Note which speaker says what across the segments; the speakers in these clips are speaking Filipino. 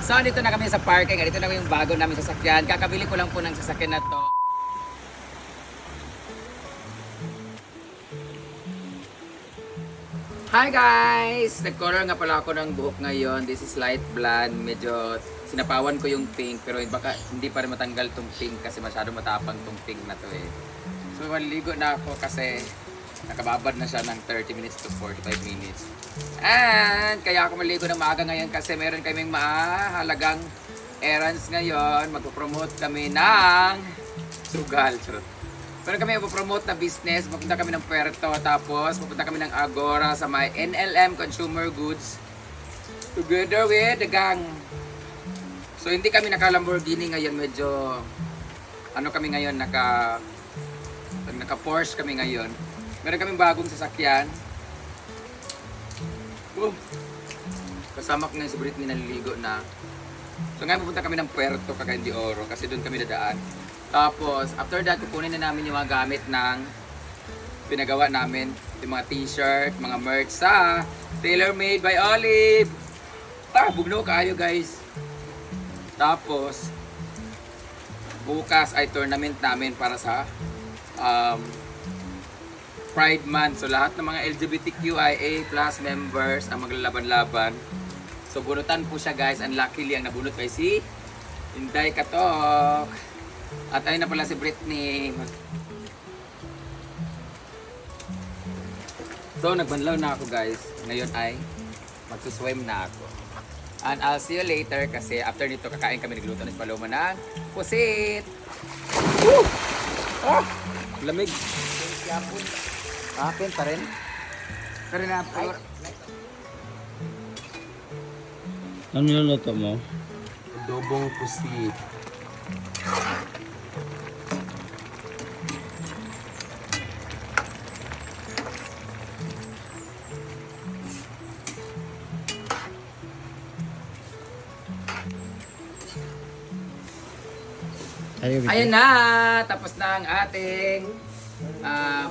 Speaker 1: So, dito na kami sa parking. Dito na yung bago namin sasakyan. Kakabili ko lang po ng sasakyan na to. Hi guys! Nag-color nga pala ako ng buhok ngayon. This is light blonde. Medyo sinapawan ko yung pink. Pero baka hindi pa rin matanggal tong pink kasi masyado matapang tong pink na to eh. So, maligo na ako kasi nakababad na siya ng 30 minutes to 45 minutes. And kaya ako maligo ng maaga ngayon kasi meron kaming mahalagang errands ngayon. Magpo-promote kami ng sugal. Meron kami ipopromote na business. Pupunta kami ng Puerto. Tapos pupunta kami ng Agora sa may NLM Consumer Goods. Together with the gang. So hindi kami naka Lamborghini ngayon. Medyo ano kami ngayon, naka Porsche kami ngayon. Meron kaming bagong sasakyan. Kasama ko ngayon si Britney naliligo na. So ngayon pupunta kami ng Puerto, Cagayan de Oro kasi doon kami dadaan. Tapos after that kukunin na namin yung mga gamit ng pinagawa namin. Yung mga t-shirt, mga merch sa Tailor Made by Olive. Bugno kayo guys. Tapos bukas ay tournament namin para sa Pride Month. So lahat ng mga LGBTQIA+ members ang maglalaban-laban. So bunutan po siya guys. And luckily ang nabunot ay si Inday Katok. At ayun na pala si Britney. So nagbanlaw na ako guys. Ngayon ay magsuswim na ako. And I'll see you later kasi after nito kakain kami nagluto ng paloma ng pusit. Woo! Oh! Lamig. Akin pa rin. Pero na
Speaker 2: Ano niluluto mo?
Speaker 1: adobong pusit. Ayan na! Tapos na ang ating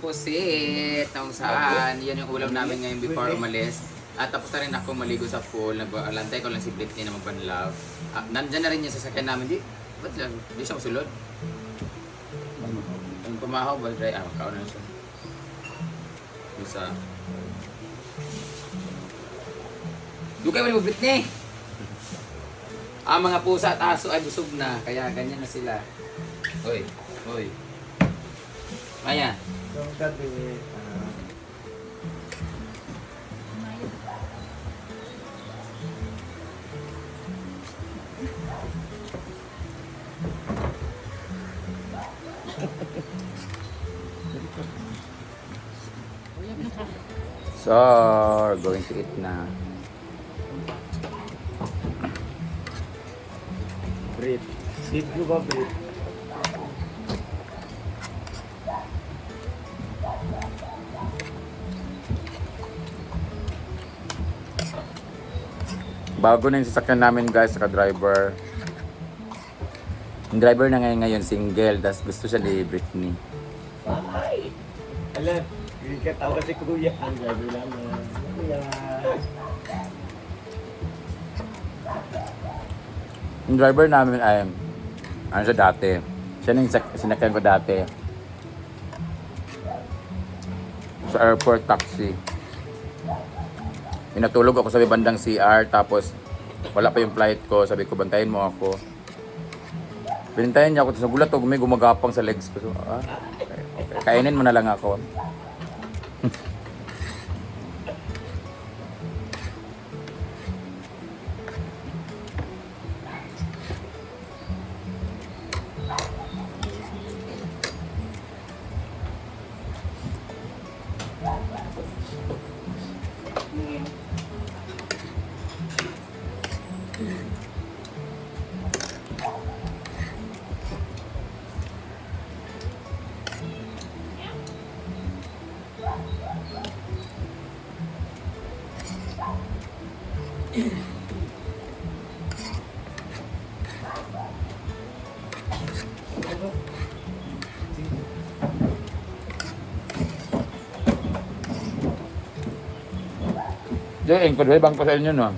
Speaker 1: pusit. Kung saan, yan yung ulam namin ngayon before umalis. At tapos na rin ako maligo sa pool. Nag-alantay ko lang si Britney na magpanlaw. Nandyan na rin yung sasakyan namin. Ba't yan? Di siya masulod? Ang pumahaw ba? Dry? Makauna na siya. Isa. Doon kayo mo Britney! Ang mga pusa at aso ay busog na, kaya ganyan na sila. Hoy, hoy. Maya. So, we're going to eat na.
Speaker 2: Brit. Seed ko ba, Brit?
Speaker 1: Bago na yung sasakyan namin guys, saka driver. Yung driver na ngayon single, tas gusto siya ni Britney.
Speaker 2: Ay! Alam, hindi ka tawa si Kuya. Ang gabi lang. Kuya.
Speaker 1: Yung driver namin ay, ano siya dati. Siya na yung sinakyan ko dati. Sa airport taxi. Pinatulog ako sa may bandang CR, tapos wala pa yung flight ko. Sabi ko, bantayin mo ako. Pinintayin niya ako, tapos nagulat ako, may gumagapang sa legs ko. So, okay. Kainin mo na lang ako. Diyan, kodwe bang ko sa inyo no?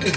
Speaker 1: At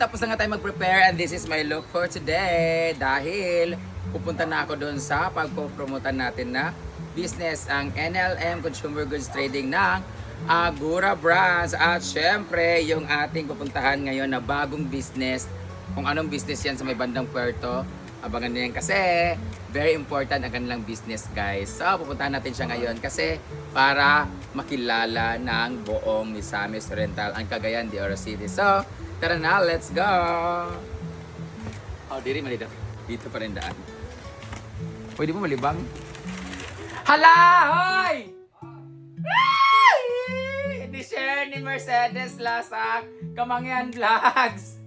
Speaker 1: tapos na nga tayo mag-prepare and this is my look for today dahil pupunta na ako doon sa pagpopromotan natin na business ang NLM Consumer Goods Trading ng Agura Brands. At syempre yung ating pupuntahan ngayon na bagong business, kung anong business yan sa may bandang Puerto, abangan niyo yan kasi very important ang kanilang business guys. So pupuntahan natin siya ngayon kasi para makilala ng buong Misamis Oriental ang Cagayan de Oro City. So tara na, let's go! Oh, diri malidap. Dito pa rin daan. Pwede mo malibang? Hala! Hoy! Ni-share ni Mercedes Lasak Kamangyan Vlogs.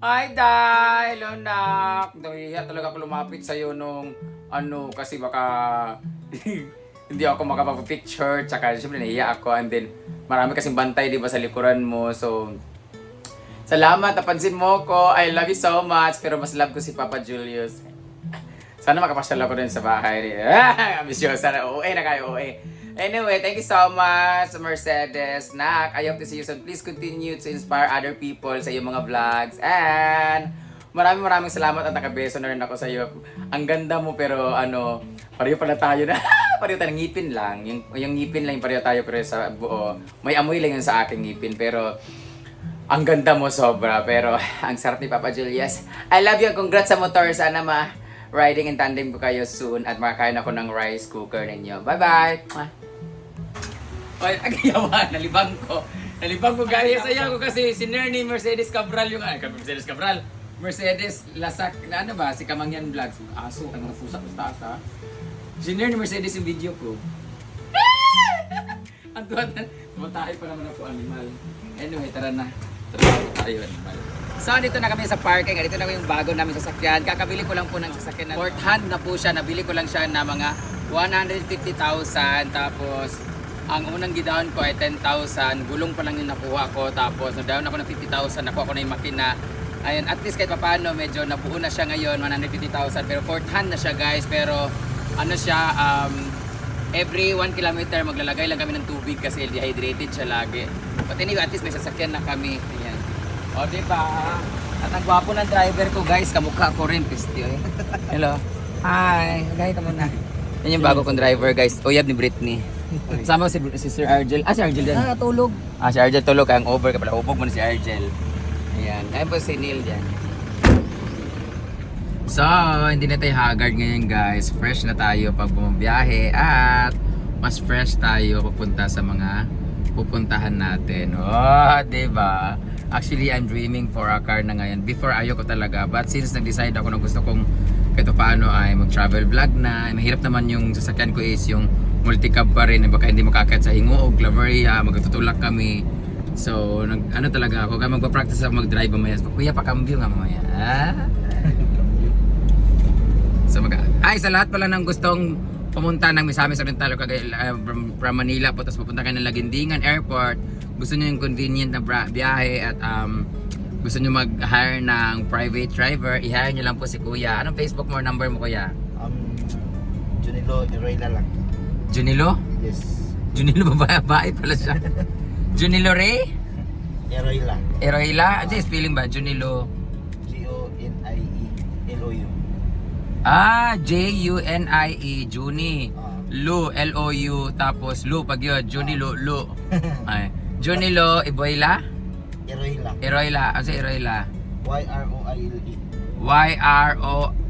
Speaker 1: Ay, dahil, nak. Nahihiya talaga ako lumapit sa'yo nung ano, kasi baka hindi ako makapag-picture. Tsaka syempre nahihiya ako. And then, marami kasing bantay, di ba, sa likuran mo. So, salamat, napansin mo ko. I love you so much. Pero mas love ko si Papa Julius. Sana makapasyal ako din sa bahay. Ambisyosa sana. OA na kayo, OA. Anyway, thank you so much, Mercedes. Nak, I hope to see you soon. Please continue to inspire other people sa iyong mga vlogs. And maraming salamat at nakabeso na rin ako sa iyo. Ang ganda mo pero ano, pareho pala tayo na. Pareho tayo, ngipin lang. Yung ngipin lang yung pareho tayo pero sa buo. May amoy lang yun sa aking ngipin pero ang ganda mo sobra, pero ang sarap ni Papa Julius. I love you. Congrats sa motor. Sana riding in tandem ko kayo soon at makakain ako ng rice cooker ninyo. Bye-bye! Oy, agayawan. Nalibang ko. Nalibang ko guys. Saya ko kasi si ni Mercedes Cabral yung... Mercedes Cabral. Mercedes Lasak. Na ano ba? Si Kamangyan Vlogs. Aso. Ang napusak ko sa taas ha. Si ni Mercedes yung video ko. Ang tuwan. Tumatahay pa naman ako animal. Anyway, tara na. Ayun. So, dito na kami sa parking. Dito na yung bago namin sasakyan. Kakabili ko lang po ng sasakyan. Fourth hand na po siya. Nabili ko lang siya na mga 150,000. Tapos, ang unang gidown ko ay 10,000. Gulong pa lang yung nakuha ko. Tapos, na-down ako ng 50,000. Nakuha ko na yung makina. Ayun, at least kahit paano, medyo nabuo na siya ngayon. 150,000. Pero fourth hand na siya guys. Pero, ano siya, every 1 kilometer maglalagay lang kami ng tubig kasi dehydrated siya lagi. But anyway, at least may sasakyan na kami. Ayan. O, diba? At ang gwapo ng driver ko, guys. Kamukha ko rin, pistio. Eh. Hello. Hi. Gaya ka muna. Yan yung bago kong driver, guys. Uyab ni Britney. Sama si Sir Argel. Si Argel din.
Speaker 3: Tulog.
Speaker 1: Si Argel tulog. Kaya ang over ka pala. Ubog mo na si Argel. Ayan. Ayan po si Neil dyan. So, hindi na tayo haggard ngayon, guys. Fresh na tayo pag bumabiyahe. At mas fresh tayo papunta sa mga pupuntahan natin. Oh, diba? Actually, I'm dreaming for a car na ngayon. Before, ayoko talaga. But since nag-decide ako na gusto kong kahit paano ay mag-travel vlog na, mahirap naman yung sasakyan ko is yung multicab pa rin. Baka hindi makakit sa Hingoog, Claveria, magtutulak kami. So, ano talaga ako, kaya magpa-practice ako mag-drive mamaya. Kuya, pakambyo nga mamaya. So, sa lahat pala ng gustong pumunta ng Misamis Oriental from Manila po, tapos pupunta kayo ng Laguindingan Airport, gusto nyo yung convenient na biyahe at gusto nyo mag-hire ng private driver, i-hire nyo lang po si Kuya. Anong Facebook mo, number mo Kuya?
Speaker 3: Junilo Eroyla lang.
Speaker 1: Junilo?
Speaker 3: Yes.
Speaker 1: Junilo babae pala siya. Junilo Ray?
Speaker 3: Eroyla.
Speaker 1: Eroyla? Ano yung spelling ba? Junilo?
Speaker 3: JonieLou.
Speaker 1: Junie, Juni. Lu, L-O-U, tapos Lu, pag yun, Junilo, Lu. Ay. Junilo, Iboyla?
Speaker 3: Eroyla.
Speaker 1: Eroyla, ano si Eroyla?
Speaker 3: Y-R-O-I-L-E.
Speaker 1: Y-R-O-I-L-E,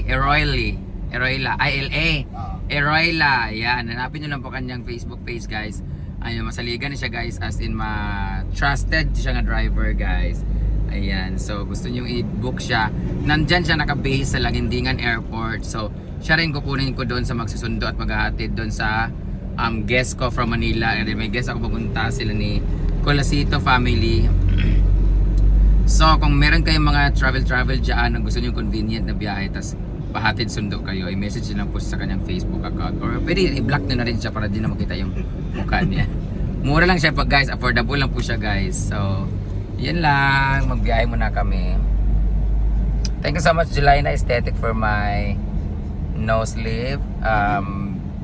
Speaker 1: Eroyli. Eroyla, I-L-A. Eroyla, yan. Hanapin nyo lang po kanyang Facebook page, guys. Ayun, masaligan na siya, guys, as in trusted siya nga driver, guys. Ayan, so gusto nyo i-book siya. Nandyan siya naka-base sa Laguindingan Airport. So, siya rin kukunin ko doon sa magsusundo at maghahatid doon sa guest ko from Manila. And may guest ako pupunta sila ni Colasito family. So, kung meron kayong mga travel dyan na gusto nyo convenient na biyahe, tas pahatid sundo kayo, i-message nyo lang po sa kanyang Facebook account. Or pwede i-block nyo na rin siya para di na makita yung mukha niya. Mura lang siya pag guys, affordable lang po siya guys. So, yan lang, magbiyahe muna kami. Thank you so much Jelina Aesthetic for my nose lift.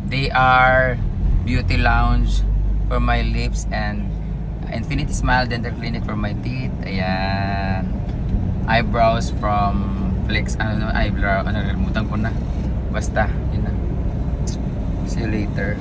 Speaker 1: They are Beauty Lounge for my lips and Infinity Smile Dental Clinic for my teeth. Ayan. Eyebrows from Flex, eyebrow, nakalimutan ko na. Basta, yun na. See you later.